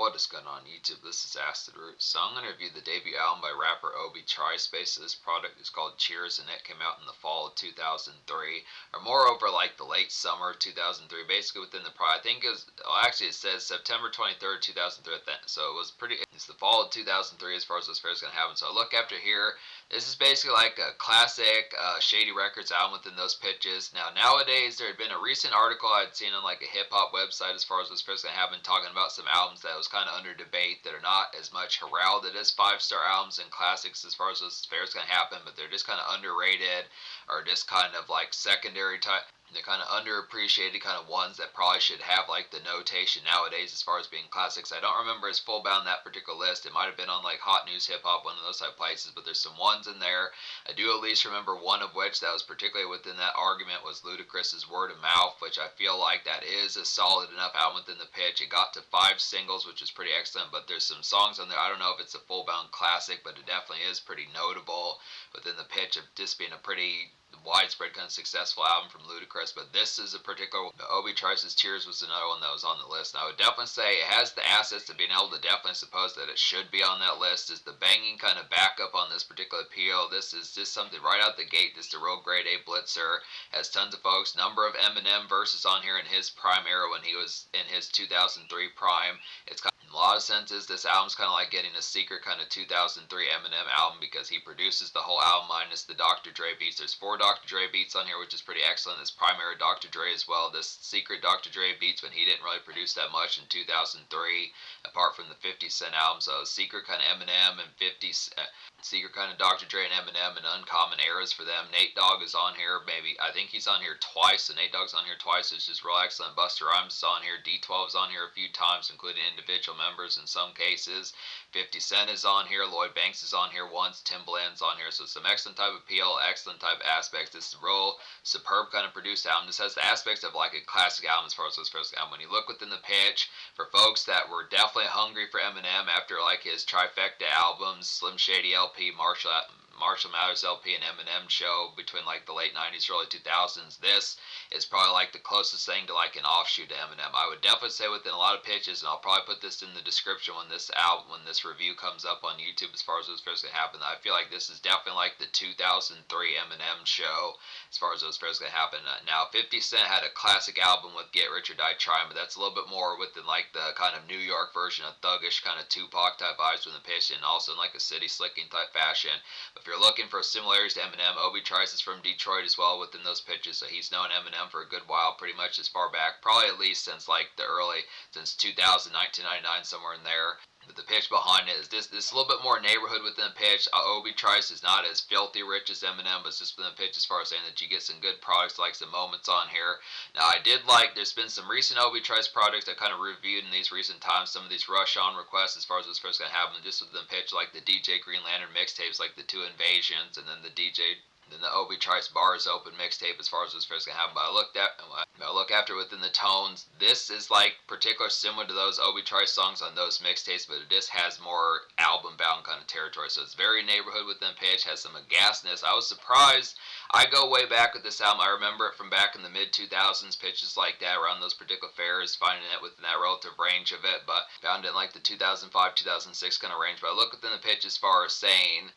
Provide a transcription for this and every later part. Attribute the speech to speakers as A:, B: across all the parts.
A: What is going on YouTube? This is Acid Root. So I'm going to review the debut album by rapper Obie Trice. Basically, this product is called Cheers, and it came out in the fall of 2003, or moreover, like the late summer of 2003. Basically, within the I think it was, well, actually, it says September 23rd, 2003. So it was pretty. It's the fall of 2003 as far as this fair is going to happen. So I look after here. This is basically like a classic Shady Records album within those pitches. Now, nowadays, there had been a recent article I'd seen on like a hip-hop website as far as this fair's going to happen, talking about some albums that was kind of under debate that are not as much heralded as five-star albums and classics as far as this fair's going to happen, but they're just kind of underrated or just kind of like secondary type. They're kind of underappreciated kind of ones that probably should have like the notation nowadays as far as being classics. I don't remember as full bound that particular list. It might have been on like Hot News Hip Hop, one of those type places, but there's some ones in there. I do at least remember one of which that was particularly within that argument was Ludacris's Word of Mouth, which I feel like that is a solid enough album within the pitch. It got to 5 singles, which is pretty excellent, but there's some songs on there. I don't know if it's a full bound classic, but it definitely is pretty notable within the pitch of just being a pretty widespread kind of successful album from Ludacris. But this is a particular Obie Trice's Cheers was another one that was on the list, and I would definitely say it has the assets to being able to definitely suppose that it should be on that list. Is the banging kind of backup on this particular appeal. This is just something right out the gate. This is a real grade A blitzer. Has tons of folks. Number of Eminem verses on here in his prime era when he was in his 2003 prime. It's kind of, in a lot of senses, this album's kind of like getting a secret kind of 2003 Eminem album because he produces the whole album minus the Dr. Dre beats. There's 4 Dr. Dre beats on here, which is pretty excellent. This primary Dr. Dre as well. This secret Dr. Dre beats when he didn't really produce that much in 2003, apart from the 50 Cent album. So secret kind of Eminem and 50 secret kind of Dr. Dre and Eminem and uncommon eras for them. Nate Dogg is on here. Maybe I think he's on here twice. So Nate Dogg's on here twice. It's just real excellent. Busta Rhymes is on here. D12 is on here a few times, including individual members in some cases. 50 Cent is on here. Lloyd Banks is on here once. Timbaland's on here. So some excellent type of appeal, excellent type of aspects. This is a real superb kind of produced album. This has the aspects of like a classic album as far as this first album. When you look within the pitch, for folks that were definitely hungry for Eminem after like his trifecta albums, Slim Shady LP, Marshall Mathers LP, and Eminem Show between like the late 90s, early 2000s. This is probably like the closest thing to like an offshoot to Eminem. I would definitely say within a lot of pitches, and I'll probably put this in the description when this review comes up on YouTube as far as those fairs gonna happen. I feel like this is definitely like the 2003 Eminem Show as far as those fairs gonna happen. Now 50 Cent had a classic album with Get Rich or Die Trying, but that's a little bit more within like the kind of New York version of thuggish kind of Tupac type vibes from the pitch, and also in like a city slicking type fashion. But if you're looking for similarities to Eminem, Obie Trice is from Detroit as well within those pitches, so he's known Eminem for a good while, pretty much as far back, probably at least since like since 2000, 1999, somewhere in there. But the pitch behind it is this a little bit more neighborhood within the pitch. Obie Trice is not as filthy rich as Eminem, but it's just within the pitch as far as saying that you get some good products, like some moments on here. Now, I did like, there's been some recent Obie Trice projects that kind of reviewed in these recent times, some of these rush on requests as far as this first going to happen, just within the pitch, like the DJ Green Lantern mixtapes, like the 2 Invasions, and then the Obie Trice Bars Open mixtape as far as this first gonna happen. But I look after within the tones. This is like particular similar to those Obie Trice songs on those mixtapes, but it just has more album bound kind of territory. So it's very neighborhood within pitch, has some aghastness. I was surprised. I go way back with this album. I remember it from back in the mid 2000s, pitches like that around those particular fairs, finding it within that relative range of it, but found it in like the 2005, 2006 kind of range. But I look within the pitch as far as saying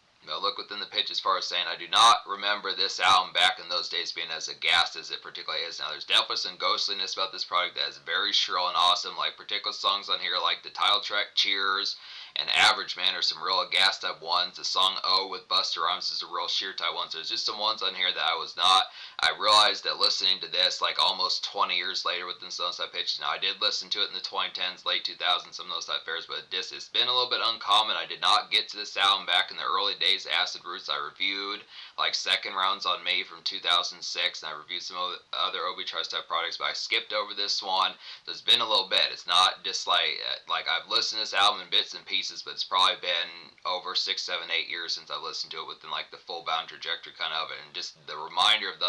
A: I do not remember this album back in those days being as aghast as it particularly is now. There's definitely some ghostliness about this product that is very shrill and awesome, like particular songs on here like the title track Cheers and Average Man are some real aghast type ones. The song O with Busta Rhymes is a real sheer type one. So there's just some ones on here that I realized that listening to this like almost 20 years later within some of those type pitches. Now I did listen to it in the 2010s, late 2000s, some of those type fairs, but it's been a little bit uncommon. I did not get to this album back in the early days. Acid Roots I reviewed like Second Rounds on Me from 2006, and I reviewed some other Obie Trice type products, but I skipped over this one. So it's been a little bit. It's not just like I've listened to this album in bits and pieces, but it's probably been over 6, 7, 8 years since I've listened to it within like the full bound trajectory kind of it, and just the reminder of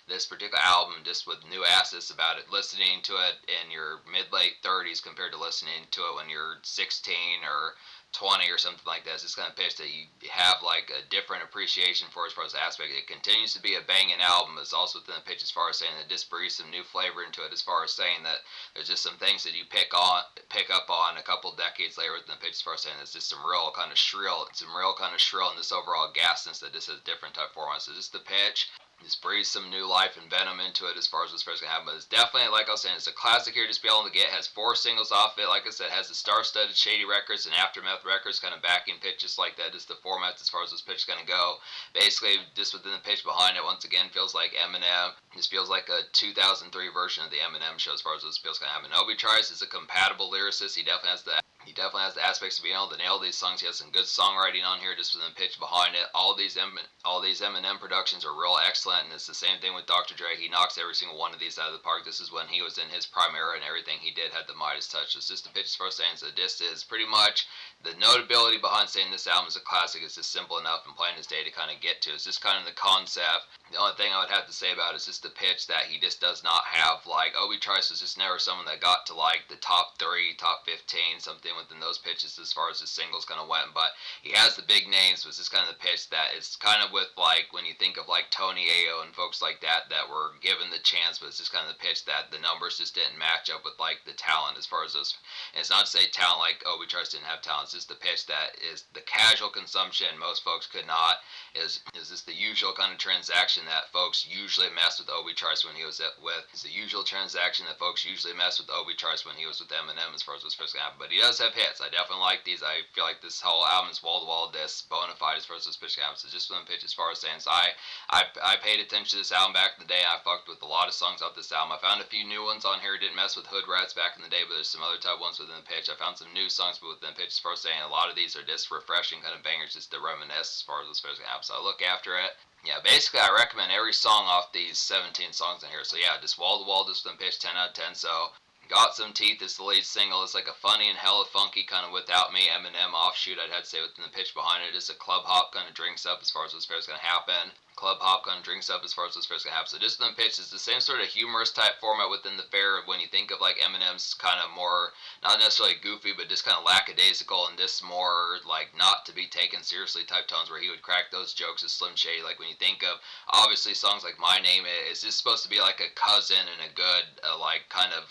A: this particular album, just with new assets about it, listening to it in your mid-late 30s compared to listening to it when you're 16 or 20 or something like that. It's this kind of pitch that you have like a different appreciation for as far as aspect. It continues to be a banging album. It's also within the pitch as far as saying that this breathes some new flavor into it, as far as saying that there's just some things that you pick up on a couple decades later within the pitch as far as saying there's just some real kind of shrill in this overall gasness that this has different type format. So just the pitch just breathes some new life and venom into it as far as what's first gonna happen. But it's definitely, like I was saying, it's a classic here. Just be able to get. It has 4 singles off it. Like I said, it has the star-studded Shady Records and Aftermath Records kind of backing pitches like that. Just the formats as far as this pitch is gonna go. Basically, just within the pitch behind it, once again, feels like Eminem. This feels like a 2003 version of the Eminem Show as far as this feels gonna happen. Obie Trice is a compatible lyricist. He definitely has the aspects of being able to nail these songs. He has some good songwriting on here, just within the pitch behind it. All these Eminem productions are real excellent, and it's the same thing with Dr. Dre. He knocks every single one of these out of the park. This is when he was in his prime era, and everything he did had the Midas touch. It's just the pitch as far as saying, so this is pretty much the notability behind saying this album is a classic. Is just simple enough and plain as day to kind of get to. It's just kind of the concept. The only thing I would have to say about it is just the pitch that he just does not have. Like, Obie Trice was just never someone that got to like the top 3, top 15, something within those pitches as far as his singles kind of went. But he has the big names. Was just kind of the pitch that it's kind of with like when you think of like Tony Ayo and folks like that were given the chance, but it's just kind of the pitch that the numbers just didn't match up with like the talent as far as those. And it's not to say talent like Obie Trice didn't have talent. It's just the pitch that is the casual consumption most folks could not. Is this the usual kind of transaction that folks usually mess with Obie Trice when he was with? It's the usual transaction that folks usually mess with Obie Trice when he was with Eminem as far as what's supposed to happen. But he does have hits. I definitely like these. I feel like this whole album is wall to wall disc, bona fide as far as what's supposed to happen. So just one pitch as far as saying, so I paid attention to this album back in the day. I fucked with a lot of songs off this album. I found a few new ones on here. Didn't mess with Hood Rats back in the day, but there's some other type ones within the pitch. I found some new songs within the pitch as far as saying a lot of these are just refreshing kind of bangers just to reminisce as far as what's supposed to happen. So I look after it. Yeah, basically I recommend every song off these 17 songs in here. So yeah, just wall to wall, just within pitch, 10 out of 10. So Got Some Teeth is the lead single. It's like a funny and hella funky kind of Without Me Eminem offshoot, I'd have to say, within the pitch behind it. It's a club hop kind of drinks up as far as what's fair is going to happen. Club hop kind of drinks up as far as what's fair is going to happen. So just in the pitch, it's the same sort of humorous type format within the fair when you think of like Eminem's kind of more, not necessarily goofy, but just kind of lackadaisical and just more like not to be taken seriously type tones where he would crack those jokes as Slim Shady. Like when you think of obviously songs like My Name Is this supposed to be like a cousin and a good like kind of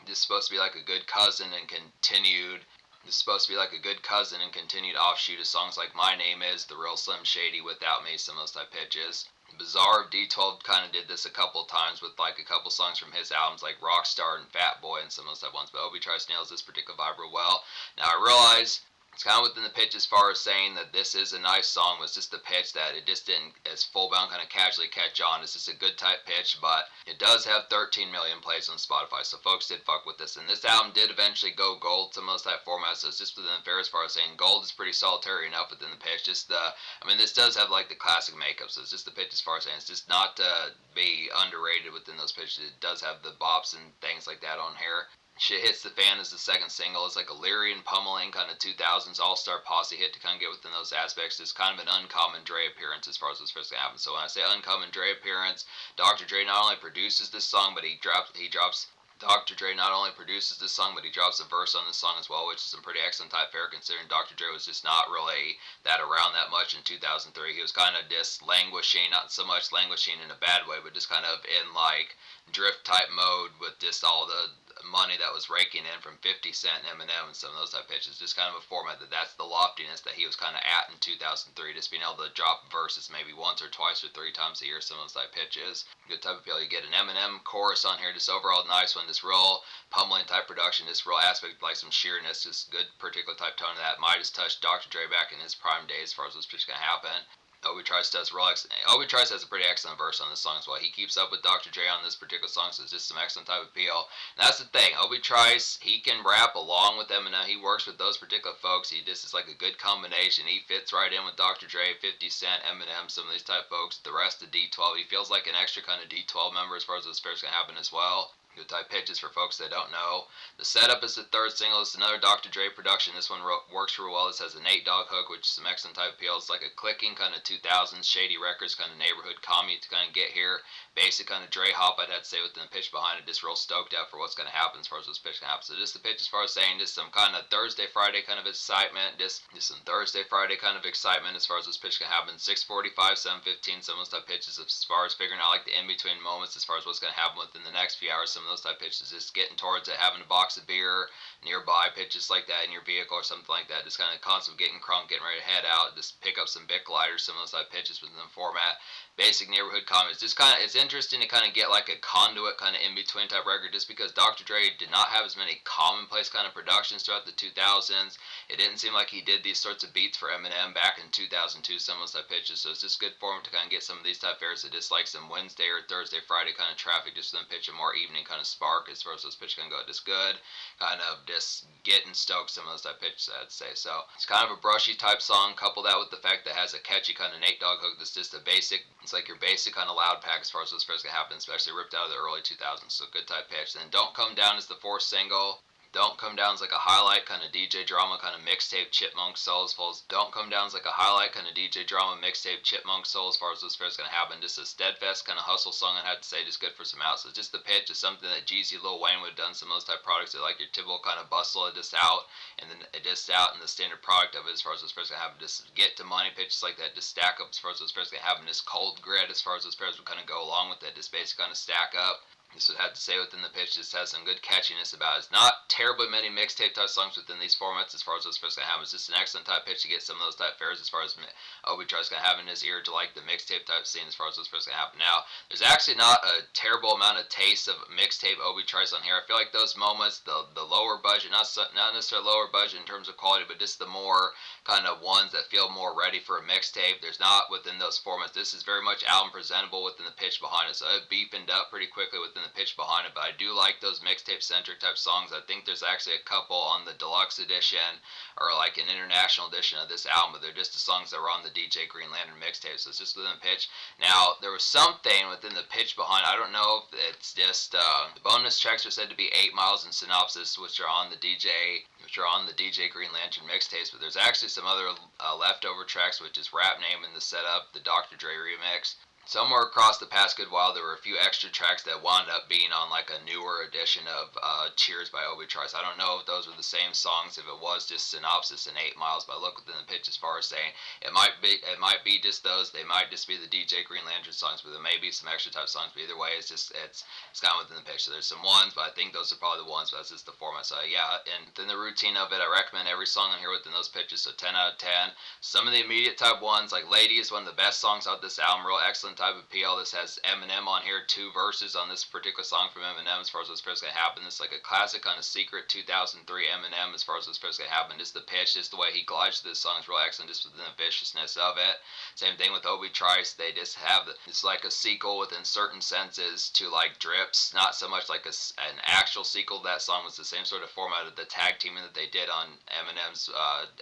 A: this is supposed to be like a good cousin and continued. This is supposed to be like a good cousin and continued offshoot of songs like My Name Is, The Real Slim Shady, Without Me, some of those type pitches. Bizarre D12 kind of did this a couple of times with like a couple songs from his albums like Rockstar and Fat Boy and some of those type ones. But Obie Trice nails this particular vibe real well. Now I realize it's kind of within the pitch as far as saying that this is a nice song. Was just the pitch that it just didn't as full bound kind of casually catch on. It's just a good type pitch, but it does have 13 million plays on Spotify, so folks did fuck with this. And this album did eventually go gold, some of those type formats, so it's just within the fair as far as saying gold is pretty solitary enough within the pitch. Just this does have like the classic makeup, so it's just the pitch as far as saying it's just not to be underrated within those pitches. It does have the bops and things like that on here. Shit Hits the Fan is the second single. It's like a leery and pummeling kind of 2000s all-star posse hit to kind of get within those aspects. It's kind of an uncommon Dre appearance as far as what's supposed to happen. So when I say uncommon Dre appearance, Dr. Dre not only produces this song, but he drops Dr. Dre not only produces this song, but he drops a verse on this song as well, which is some pretty excellent type fare considering Dr. Dre was just not really that around that much in 2003. He was kind of just languishing, not so much languishing in a bad way, but just kind of in like drift type mode with just all the money that was raking in from 50 Cent and Eminem and some of those type pitches. Just kind of a format that's the loftiness that he was kind of at in 2003. Just being able to drop verses maybe once or twice or 3 times a year, some of those type pitches. Good type of feel. You get an Eminem chorus on here, just overall nice one. This real pummeling type production, this real aspect like some sheerness, just good particular type tone of that. Midas touched Dr. Dre back in his prime days as far as this pitch can happen. Obie Trice Obie Trice has a pretty excellent verse on this song as well. He keeps up with Dr. Dre on this particular song, so it's just some excellent type of appeal. And that's the thing. Obie Trice, he can rap along with Eminem. He works with those particular folks. This is like a good combination. He fits right in with Dr. Dre, 50 Cent, Eminem, some of these type folks. The rest of D12, he feels like an extra kind of D12 member as far as this fair's going to happen as well. Good type pitches for folks that don't know. The setup is the third single. It's another Dr. Dre production. This one works real well. This has a Nate Dogg hook, which is some excellent type appeal. It's like a clicking kind of 2000s Shady Records kind of neighborhood commute to kind of get here. basic kind of Dre hop, I'd have to say, within the pitch behind it, just real stoked out for what's going to happen as far as this pitch can happen. So just the pitch as far as saying just some kind of Thursday, Friday kind of excitement, just some Thursday, Friday kind of excitement as far as this pitch can happen. 6:45, 7:15, some of those type pitches as far as figuring out like the in-between moments as far as what's going to happen within the next few hours. Some of those type pitches, just getting towards it, having a box of beer nearby, pitches like that in your vehicle or something like that, just kind of constantly getting crunk, getting ready to head out, just pick up some Bic lighters, some of those type pitches within the format. Basic neighborhood comments. Just kind of, it's interesting to kind of get like a conduit kind of in between type record, just because Dr. Dre did not have as many commonplace kind of productions throughout the 2000s. It didn't seem like he did these sorts of beats for Eminem back in 2002, some of those type pitches. So it's just good for him to kind of get some of these type fairs that just like some Wednesday or Thursday, Friday kind of traffic, just then pitch a more evening kind of spark as far as those pitches can go. Just good, kind of just getting stoked some of those type pitches, I'd say. So it's kind of a brushy type song. Couple that with the fact that it has a catchy kind of Nate Dogg hook that's just a basic. It's like your basic kind of loud pack as far as those first can happen, especially ripped out of the early 2000s. So good type pitch. Then Don't Come Down is the fourth single. Don't Come Down's like a highlight kind of DJ drama kind of mixtape Chipmunk Soul as far as Don't Come Down's like a highlight kind of DJ drama mixtape Chipmunk Soul as far as those fairs gonna happen. Just a steadfast kind of hustle song, I'd have to say, just good for some outs. So just the pitch is something that Jeezy, Lil Wayne would have done some of those type of products that like your typical kind of bustle it just out and then it just out and the standard product of it as far as those fairs gonna happen. Just get to money pitches like that, just stack up as far as those fairs gonna happen. This cold grit as far as those fairs would kind of go along with it, just basically kind of stack up. This would have to say within the pitch, this has some good catchiness about it. It's not terribly many mixtape type songs within these formats as far as those fairs gonna have. It's just an excellent type pitch to get some of those type fairs as far as Obie Trice gonna have in his ear to like the mixtape type scene as far as those fairs gonna happen. Now, there's actually not a terrible amount of taste of mixtape Obie Trice on here. I feel like those moments, the lower budget, not necessarily lower budget in terms of quality, but just the more kind of ones that feel more ready for a mixtape. There's not within those formats. This is very much album presentable within the pitch behind it, so it beefined up pretty quickly within the pitch behind it. But I do like those mixtape centric type songs. I think there's actually a couple on the deluxe edition or like an international edition of this album, but they're just the songs that were on the DJ Green Lantern mixtape. So it's just within the pitch. Now there was something within the pitch behind. I don't know if it's just the bonus tracks are said to be 8 Miles in Synopsis, which are on the DJ Green Lantern mixtapes, but there's actually some other leftover tracks, which is Rap Name in the Setup, the Dr. Dre remix. Somewhere across the past good while, there were a few extra tracks that wound up being on like a newer edition of Cheers by Obie Trice. I don't know if those were the same songs, if it was just Synopsis and 8 Miles, but I look within the pitch as far as saying it might be just those. They might just be the DJ Green Lantern songs, but there may be some extra type songs. But either way, it's kind of within the pitch. So there's some ones, but I think those are probably the ones. But that's just the format. So yeah, and then the routine of it, I recommend every song on here within those pitches. So 10 out of 10. Some of the immediate type ones, like Lady is one of the best songs out this album. Real excellent type of appeal. This has Eminem on here, 2 verses on this particular song from Eminem as far as those fairs gonna happen. This is like a classic kind of secret 2003 Eminem as far as those fairs gonna happen. Just the pitch, just the way he glides to this song is real excellent, just within the viciousness of it. Same thing with Obie Trice. They just have it's like a sequel within certain senses to like Drips. Not so much like an actual sequel. That song was the same sort of format of the tag teaming that they did on Eminem's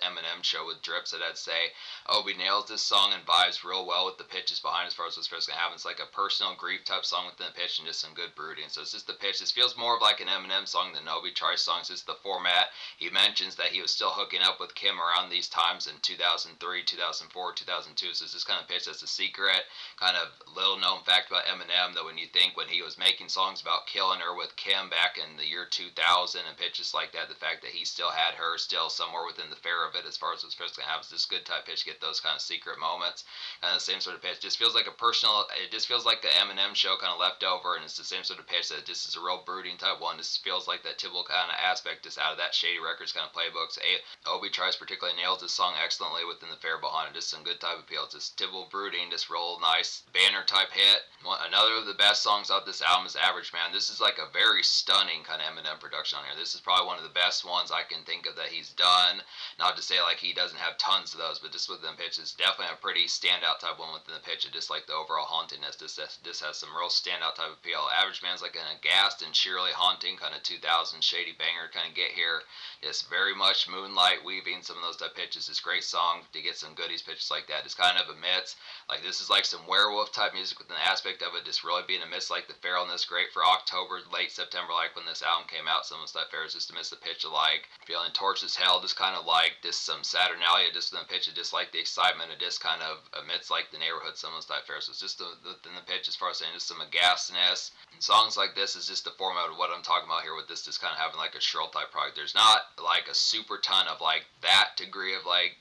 A: Eminem Show with Drips. That I'd say Obie nails this song and vibes real well with the pitches behind as far as those fairs gonna happen. It's like a personal grief type song within the pitch and just some good brooding. So it's just the pitch. This feels more of like an Eminem song than an Obie Trice song. It's just the format. He mentions that he was still hooking up with Kim around these times in 2003, 2004, 2002. So it's this kind of pitch that's a secret, kind of little known fact about Eminem, that when you think when he was making songs about killing her with Kim back in the year 2000 and pitches like that, the fact that he still had her still somewhere within the fair of it as far as what's supposed to happen. It's this good type pitch, get those kind of secret moments. Kind of the same sort of pitch. Just feels like a personal, it just feels like the Eminem Show kind of left over, and it's the same sort of pitch that just is a real brooding type one. This feels like that typical kind of aspect just out of that Shady Records kind of playbooks. Obie Trice particularly nails this song excellently within the fair behind it. Just some good type of appeal. It's just typical brooding, just real nice banner type hit. Another of the best songs off this album is Average Man. This is like a very stunning kind of Eminem production on here. This is probably one of the best ones I can think of that he's done. Not to say like he doesn't have tons of those, but just within the pitch, it's definitely a pretty standout type one within the pitch. It just like the overall hauntingness. This has some real standout type of appeal. Average Man's like an aghast and sheerly haunting kind of 2000 shady banger kind of get here. It's very much moonlight weaving some of those type pitches. It's a great song to get some goodies pitches like that. It's kind of amidst, like this is like some werewolf type music with an aspect of it just really being amidst like the feralness. Great for October, late September, like when this album came out. Some of those type fairs just amidst the pitch of like feeling torched as hell, just kind of like just some Saturnalia, just in the pitch of just like the excitement of just kind of amidst like the neighborhood. Some of those type fairs. So it's just within the pitch as far as saying just some aghastness. And songs like this is just the format of what I'm talking about here with this just kind of having like a shrill type product. There's not like a super ton of like that degree of like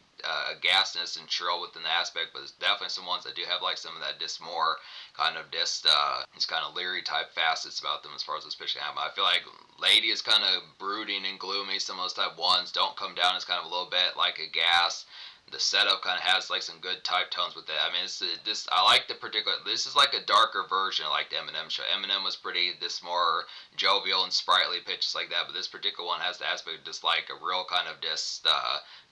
A: ghastness and shrill within the aspect, but there's definitely some ones that do have like some of that just more kind of just these kind of leery type facets about them as far as this pitch can happen. I feel like Lady is kind of brooding and gloomy. Some of those type ones Don't Come Down is kind of a little bit like a gas. The setup kind of has like some good type tones with it. I mean, it's this. I like the particular. This is like a darker version, like the Eminem Show. Eminem was pretty this more jovial and sprightly pitches like that, but this particular one has the aspect of just like a real kind of just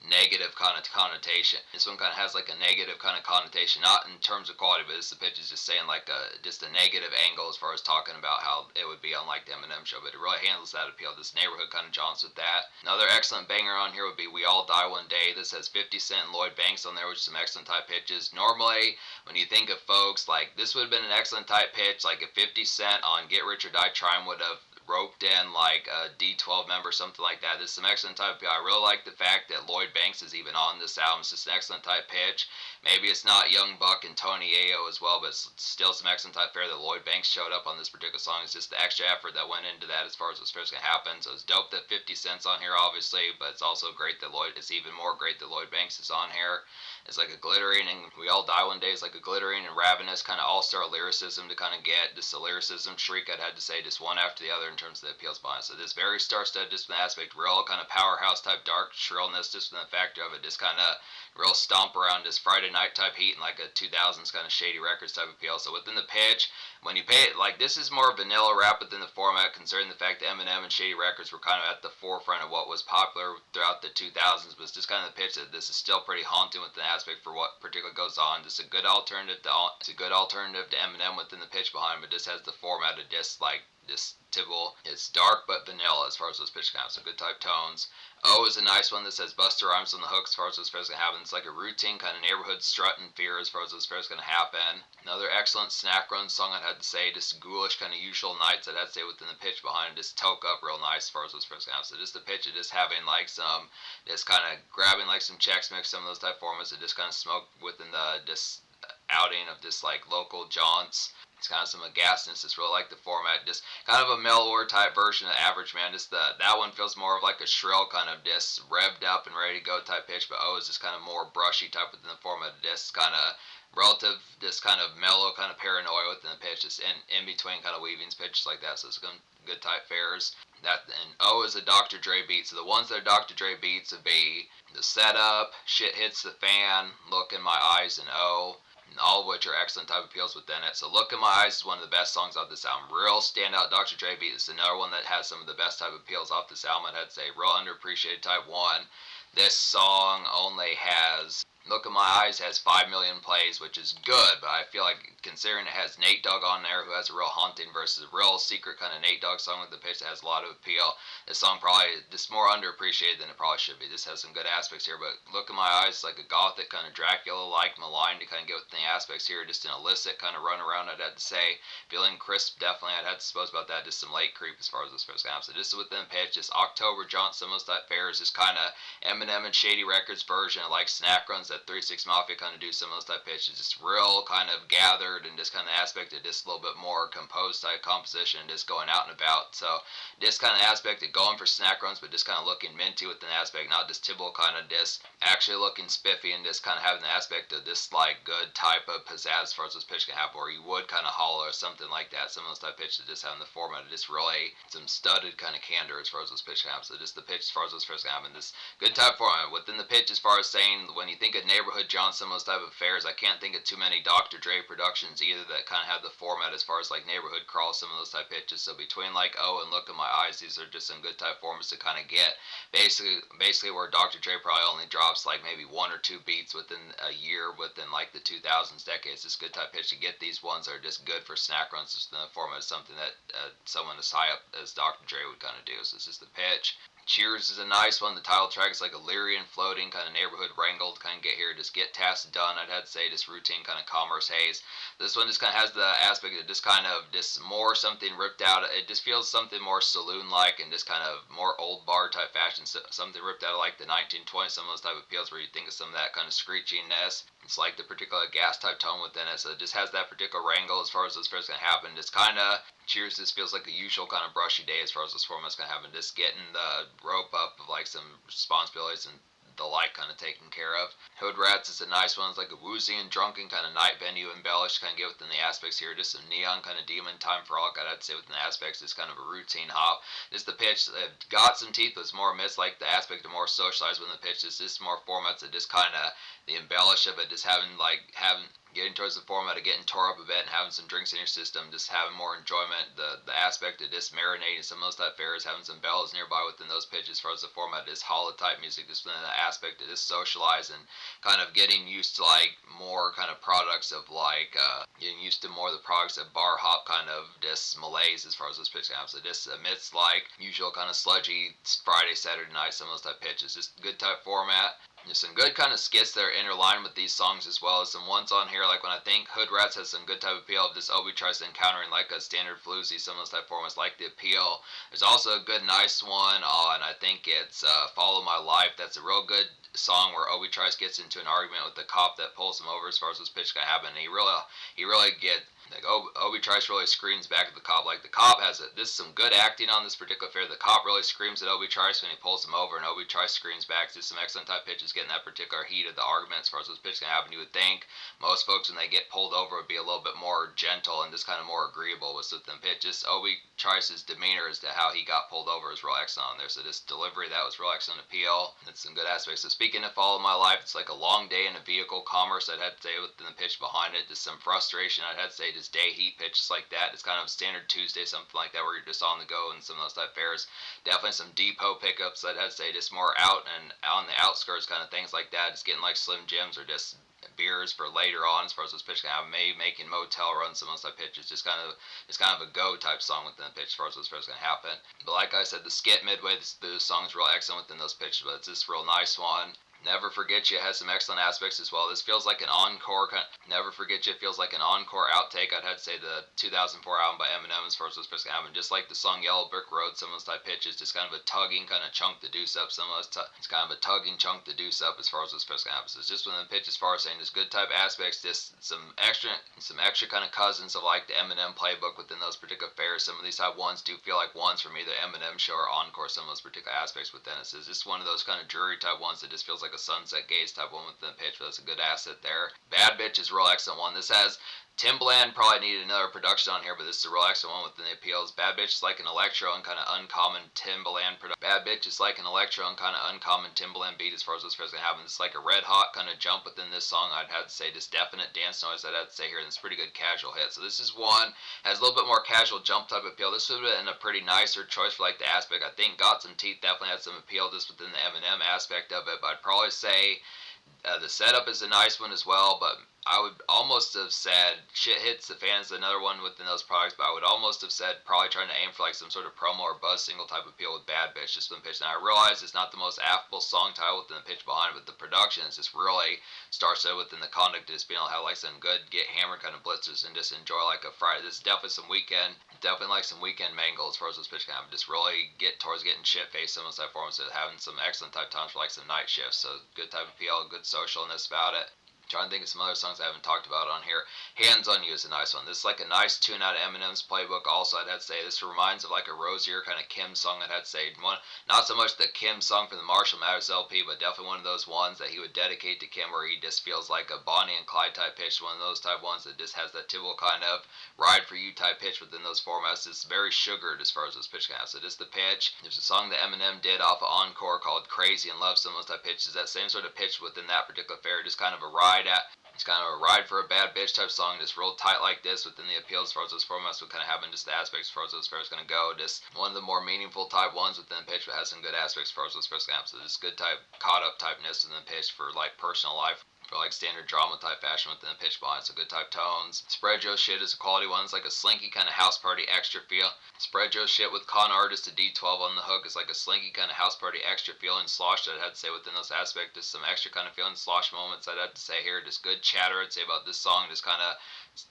A: negative kind of connotation. This one kind of has like a negative kind of connotation, not in terms of quality, but this the pitch is just saying like just a negative angle as far as talking about how it would be on like the Eminem Show, but it really handles that appeal. This neighborhood kind of jaunts with that. Another excellent banger on here would be We All Die One Day. This has 50 Cent and Lloyd Banks on there, which is some excellent type pitches. Normally, when you think of folks, like this would have been an excellent type pitch, like if 50 Cent on Get Rich or Die Trying would have roped in like a D12 member, something like that. This is some excellent type. I really like the fact that Lloyd Banks is even on this album. It's just an excellent type pitch. Maybe it's not Young Buck and Tony Ayo as well, but it's still some excellent type fare that Lloyd Banks showed up on this particular song. It's just the extra effort that went into that as far as what's first going to happen. So it's dope that 50 Cent's on here, obviously, but it's also great that it's even more great that Lloyd Banks is on here. It's like a glittering, and We All Die One Day is like a glittering and ravenous kind of all-star lyricism to kind of get just a lyricism shriek, I'd have to say, just one after the other in terms of the appeals behind it. So this very star-studded just from the aspect, real kind of powerhouse type dark shrillness, just from the factor of it, just kind of real stomp around this Friday night type heat and like a 2000s kind of Shady Records type appeal. So within the pitch, when you pay it, like this is more vanilla rap within the format, considering the fact that Eminem and Shady Records were kind of at the forefront of what was popular throughout the 2000s, but it's just kind of the pitch that this is still pretty haunting with the aspect for what particularly goes on. Just a good alternative to Eminem within the pitch behind, but this has the format of just like this typical. It's dark but vanilla as far as those pitch counts. So good type tones. O is a nice one that says Buster Rhymes on the hook as far as those fairs gonna happen. It's like a routine kind of neighborhood strut and fear as far as those fairs gonna happen. Another excellent snack run song I'd have to say, just ghoulish kind of usual nights I'd have to say within the pitch behind it, just toke up real nice as far as those fairs gonna happen. So just the pitch of just having like some, just kind of grabbing like some Chex Mix, some of those type formats that just kind of smoke within the just outing of just like local jaunts. It's kind of some ghastness. It's really like the format, just kind of a mellower type version of Average Man. Just that one feels more of like a shrill kind of just revved up and ready to go type pitch, but O is just kind of more brushy type within the format. Just kind of relative, just kind of mellow, kind of paranoia within the pitch, just in between kind of weavings pitches like that. So it's good type fares. That and O is a Dr. Dre beat. So the ones that are Dr. Dre beats would be the setup, Shit Hits the Fan, Look in My Eyes, and O. All of which are excellent type appeals within it. So Look in My Eyes is one of the best songs off this album. Real standout Dr. Dre beat. It's another one that has some of the best type appeals off this album. I'd say real underappreciated type one. This song only has Look in My Eyes has 5 million plays, which is good, but I feel like considering it has Nate Dogg on there, who has a real haunting versus a real secret kind of Nate Dogg song with the pitch that has a lot of appeal, this song probably is more underappreciated than it probably should be. This has some good aspects here, but Look in My Eyes is like a gothic kind of Dracula-like malign to kind of get with the aspects here, just an illicit kind of run around, I'd have to say. Feeling crisp, definitely, I'd have to suppose about that, just some late creep as far as this first comes. So just within the pitch, just October Jaunt, some of those type fares, just kind of Eminem and Shady Records version of like snack runs that 3-6 Mafia kind of do some of those type pitches, just real kind of gathered and just kind of aspect of just a little bit more composed type composition, just going out and about. So this kind of aspect of going for snack runs, but just kind of looking minty with an aspect, not just typical kind of just actually looking spiffy and just kind of having the aspect of this like good type of pizzazz as far as this pitch can happen, where you would kind of holler or something like that. Some of those type pitches just having the format of just really some studded kind of candor as far as this pitch can happen. So just the pitch as far as this pitch can happen, this good type format within the pitch as far as saying when you think of neighborhood John, some of those type of affairs, I can't think of too many Dr. Dre productions either that kind of have the format as far as like neighborhood crawl, some of those type pitches. So between like O and Look in My Eyes, these are just some good type formats to kind of get basically where Dr. Dre probably only drops like maybe 1 or 2 beats within a year within like the 2000s decades. It's good type pitch to get these ones that are just good for snack runs. Just in the format of something that someone as high up as Dr. Dre would kind of do. So this is the pitch. Cheers is a nice one. The title track is like a leery and floating kind of neighborhood wrangle to kind of get here, just get tasks done. I'd have to say just routine kind of commerce haze. This one just kind of has the aspect of just kind of just more something ripped out. It just feels something more saloon-like and just kind of more old bar type fashion. So, something ripped out of like the 1920s, some of those type of peels where you think of some of that kind of screechiness. It's like the particular gas type tone within it, so it just has that particular wrangle as far as this first going to happen. Just kind of Cheers just feels like a usual kind of brushy day as far as this format's going to happen. Just getting the rope up of like some responsibilities and the like kind of taken care of. Hood Rats is a nice one. It's like a woozy and drunken kind of night venue embellished, kind of get within the aspects here. Just some neon kind of demon time for all. I'd say within the aspects, it's kind of a routine hop. Just the pitch got some teeth, was more amidst like the aspect of more socialized within the pitch. It's just more formats that just kind of the embellish of it, just having getting towards the format of getting tore up a bit and having some drinks in your system, just having more enjoyment. The aspect of just marinating some of those type fares, having some bells nearby within those pitches as far as the format is hollow type music, just within the aspect of just socialize and kind of getting used to like more kind of products of like getting used to more of the products of bar hop kind of just malaise as far as those pitches happen. So just amidst like usual kind of sludgy Friday, Saturday night, some of those type pitches, just good type format. There's some good kind of skits that are interlined with these songs as well as some ones on here like when I think Hood Rats has some good type of appeal of this Obie Trice encountering like a standard floozy, some of those type formats like the appeal. There's also a good nice one on I think it's Follow My Life. That's a real good song where Obie Trice gets into an argument with the cop that pulls him over as far as this pitch can happen. And he really get like Obie Trice really screams back at the cop. Like the cop has it. This is some good acting on this particular fare. The cop really screams at Obie Trice when he pulls him over, and Obie Trice screams back. Just some excellent type pitches getting that particular heat of the argument as far as those pitches can happen. You would think most folks when they get pulled over would be a little bit more gentle and just kind of more agreeable with them pitches. Obie Trice's demeanor as to how he got pulled over is real excellent on there. So this delivery that was real excellent appeal. It's some good aspects. So speaking of Follow My Life, it's like a long day in a vehicle commerce. I'd have to say within the pitch behind it, just some frustration. I'd have to say just day heat pitches like that. It's kind of standard Tuesday, something like that, where you're just on the go and some of those type fares. Definitely some depot pickups. I'd have to say just more out and on the outskirts kind of things like that. Just getting like Slim Jims or just beers for later on as far as those pitches can happen. Maybe making motel runs, some of those type pitches. Just kind of a go type song within the pitch as far as those pitches can happen. But like I said, the skit midway, the song's real excellent within those pitches, but it's just a real nice one. Never Forget You has some excellent aspects as well. This feels like an encore. Never Forget You feels like an encore outtake. I'd have to say the 2004 album by Eminem as far as those pitches can happen. Just like the song Yellow Brick Road, some of those type pitches, just kind of a tugging, kind of chunk the deuce up. Some of those it's kind of a tugging chunk the deuce up as far as those pitches can happen. So it's just within the pitch as far as saying just good type aspects, just some extra kind of cousins of like the Eminem playbook within those particular fares. Some of these type ones do feel like ones from either Eminem Show or Encore. Some of those particular aspects within it. So it's just one of those kind of jury type ones that just feels like a Sunset Gaze type one within the pitch, but that's a good asset there. Bad Bitch is a real excellent one. This has Timbaland probably needed another production on here, but this is a real excellent one within the appeals. Bad Bitch is like an electro and kind of uncommon Timbaland production. Bad Bitch is like an electro and kind of uncommon Timbaland beat as far as this is going to happen. It's like a red hot kind of jump within this song. I'd have to say just definite dance noise. I'd have to say here, and it's a pretty good casual hit. So this is one, has a little bit more casual jump type appeal. This would have been a pretty nicer choice for like the aspect. I think Got Some Teeth definitely had some appeal just within the Eminem aspect of it, but I'd probably say the setup is a nice one as well, but I would almost have said Shit Hits the Fan is another one within those products, but I would almost have said probably trying to aim for like some sort of promo or buzz single type appeal with Bad Bitch just within the pitch. Now I realize it's not the most affable song title within the pitch behind it, but the production is just really starts out within the conduct of just being able to have like some good get hammered kind of blitzers and just enjoy like a Friday. This is definitely some weekend, definitely like some weekend mangle as far as those pitch can happen. Just really get towards getting shit faced some of those type forms and having some excellent type times for like some night shifts. So good type of appeal, good socialness about it. Trying to think of some other songs I haven't talked about on here. Hands on You is a nice one. This is like a nice tune out of Eminem's playbook. Also, I'd have to say this reminds of like a Rosier kind of Kim song. I'd have to say not so much the Kim song from the Marshall Mathers LP, but definitely one of those ones that he would dedicate to Kim, where he just feels like a Bonnie and Clyde type pitch. One of those type ones that just has that typical kind of ride for you type pitch within those formats. It's very sugared as far as this pitch can have. So just the pitch. There's a song that Eminem did off of Encore called Crazy and Love. Some of those type pitches. That same sort of pitch within that particular fare. Just kind of a ride it's kind of a ride for a bad bitch type song, just real tight like this within the appeal as far as those formats would kind of happen, just the aspects as far as those fares going to go. Just one of the more meaningful type ones within the pitch, but has some good aspects as far as those fares going to happen. So just good type caught up typeness within the pitch for like personal life for like standard drama type fashion within the pitch behind. So good type tones. Spread Joe shit is a quality one. It's like a slinky kind of house party extra feel. Spread Joe shit with con artist to D12 on the hook is like a slinky kind of house party extra feel, and slosh I'd have to say within those aspects, just some extra kind of feeling slosh moments I'd have to say here. Just good chatter I'd say about this song. Just kind of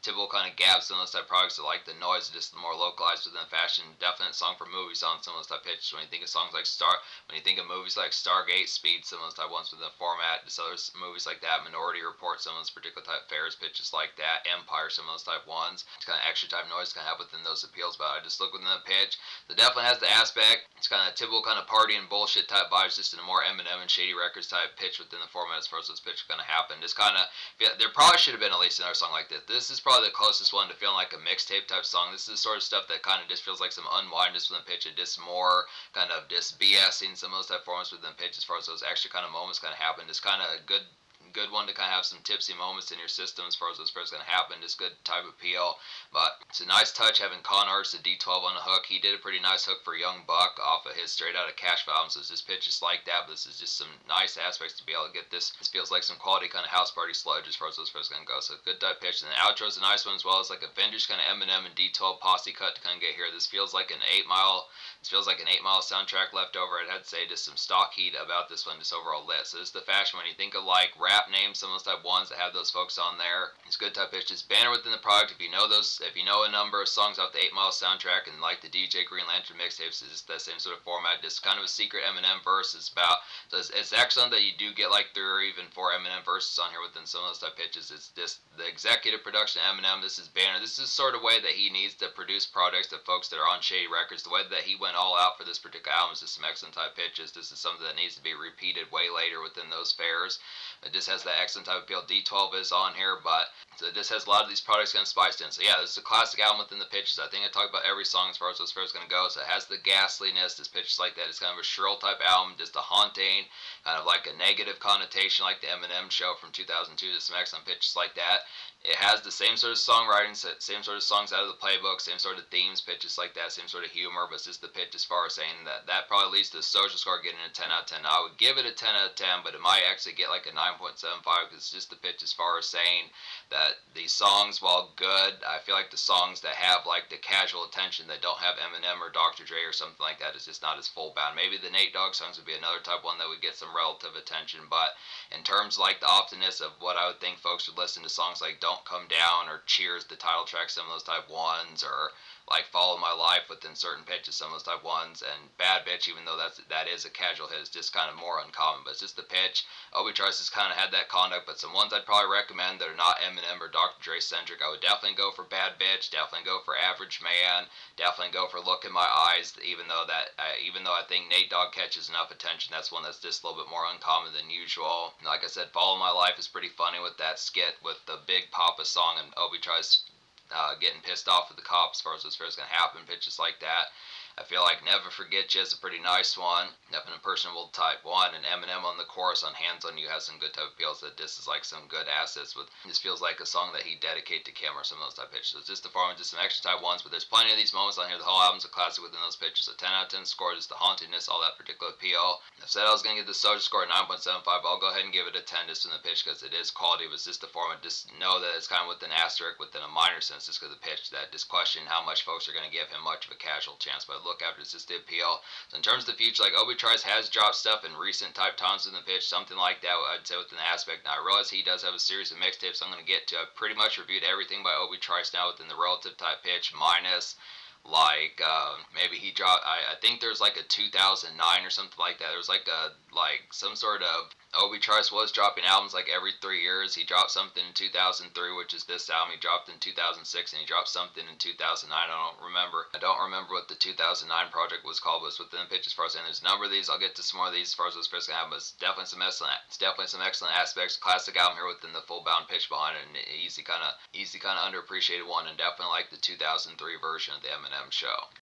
A: typical kind of gaps in those type of products that like the noise, just more localized within fashion. Definite song for movies on some of those type pitches. When you think of songs like when you think of movies like Stargate, Speed, some of those type ones within the format. Just other movies like that, Minority Report, some of those particular type fairs pitches like that, Empire, some of those type ones. It's kind of extra type noise kind of have within those appeals, but I just look within the pitch. It definitely has the aspect. It's kind of typical kind of party and bullshit type vibes, just in a more Eminem and Shady Records type pitch within the format as far as those pitches going to happen. Just kind of, yeah, there probably should have been at least another song like this. This is probably the closest one to feeling like a mixtape type song. This is the sort of stuff that kind of just feels like some unwind just within the pitch, and just more kind of just BSing some of those type formats within the pitch as far as those extra kind of moments kind of happen. Just kind of a good one to kind of have some tipsy moments in your system as far as those first going to happen. Just good type of appeal. But it's a nice touch having Con Artist at D12 on the hook. He did a pretty nice hook for Young Buck off of his Straight Outta Cash album, so it's just pitch just like that. But this is just some nice aspects to be able to get this. This feels like some quality kind of house party sludge as far as those first going to go. So good type pitch. And the outro is a nice one as well. It's like a vintage kind of Eminem and D12 posse cut to kind of get here. This feels like an 8 Mile. This feels like an 8 Mile soundtrack left over. I'd have to say just some stock heat about this one, just overall lit. So this is the fashion when you think of like rap names, some of those type ones that have those folks on there. It's good type pitches. Banner within the product. If you know a number of songs off the 8 Mile soundtrack and like the DJ Green Lantern mixtapes, it's just that same sort of format. Just kind of a secret Eminem verse. It's about. So it's excellent that you do get like 3 or even 4 Eminem verses on here within some of those type pitches. It's just the executive production of Eminem. This is Banner. This is sort of way that he needs to produce products to folks that are on Shady Records. The way that he went all out for this particular album is just some excellent type pitches. This is something that needs to be repeated way later within those fairs. It just has that excellent type of appeal. D12 is on here, but so it just has a lot of these products kind of spiced in. So yeah, this is a classic album within the pitches. I think I talked about every song as far as those fairs going to go. So it has the ghastliness, this pitches like that. It's kind of a shrill type album, just a haunting, kind of like a negative connotation like the Eminem Show from 2002. Just some excellent pitches like that. It has the same sort of songwriting, same sort of songs out of the playbook, same sort of themes, pitches like that, same sort of humor, but it's just the pitch as far as saying that probably leads to the social score getting a 10 out of 10. Now, I would give it a 10 out of 10, but it might actually get like a 9.75 because it's just the pitch as far as saying that these songs, while good, I feel like the songs that have like the casual attention that don't have Eminem or Dr. Dre or something like that is just not as full bound. Maybe the Nate Dogg songs would be another type one that would get some relative attention, but in terms like the oftenness of what I would think folks would listen to songs like Don't Come Down or Cheers, the title track, some of those type ones, or like Follow My Life within certain pitches, some of those type ones, and Bad Bitch, even though that is a casual hit, is just kind of more uncommon, but it's just the pitch. Obie Trice has kind of had that conduct, but some ones I'd probably recommend that are not Eminem or Dr. Dre centric, I would definitely go for Bad Bitch, definitely go for Average Man, definitely go for Look in My Eyes, even though I think Nate Dogg catches enough attention, that's one that's just a little bit more uncommon than usual. Like I said, Follow My Life is pretty funny with that skit with the Big Papa song and Obie Trice getting pissed off with the cops as far as this fair is going to happen, pitches like that. I feel like Never Forget You is a pretty nice one. Definitely personable type one. And Eminem on the chorus on Hands on You has some good type of feels that this is like some good assets with. This feels like a song that he dedicate to Kim or some of those type pitches. So it's just the form, just some extra type ones, but there's plenty of these moments on here. The whole album's a classic within those pitches. So 10 out of 10 score, just the hauntingness, all that particular appeal. I said I was going to give the social score a 9.75. I'll go ahead and give it a 10 just in the pitch because it is quality. It was just the form. Just know that it's kind of with an asterisk, within a minor sense, just because of the pitch. That just question how much folks are going to give him much of a casual chance. But look after it's just the appeal. So in terms of the future, like Obie Trice has dropped stuff in recent type times in the pitch, something like that I'd say within the aspect. Now I realize he does have a series of mixtapes I'm going to get to. I've pretty much reviewed everything by Obie Trice now within the relative type pitch, minus like maybe he dropped I think there's like a 2009 or something like that. There was like some sort of Obie Trice was dropping albums like every 3 years. He dropped something in 2003, which is this album. He dropped in 2006, and he dropped something in 2009. I don't remember what the 2009 project was called, but it's within the pitch as far as saying there's a number of these. I'll get to some more of these as far as those first album, but it's definitely some excellent aspects. Classic album here within the full bound pitch behind it, and easy kind of underappreciated one, and definitely like the 2003 version of the Eminem Show.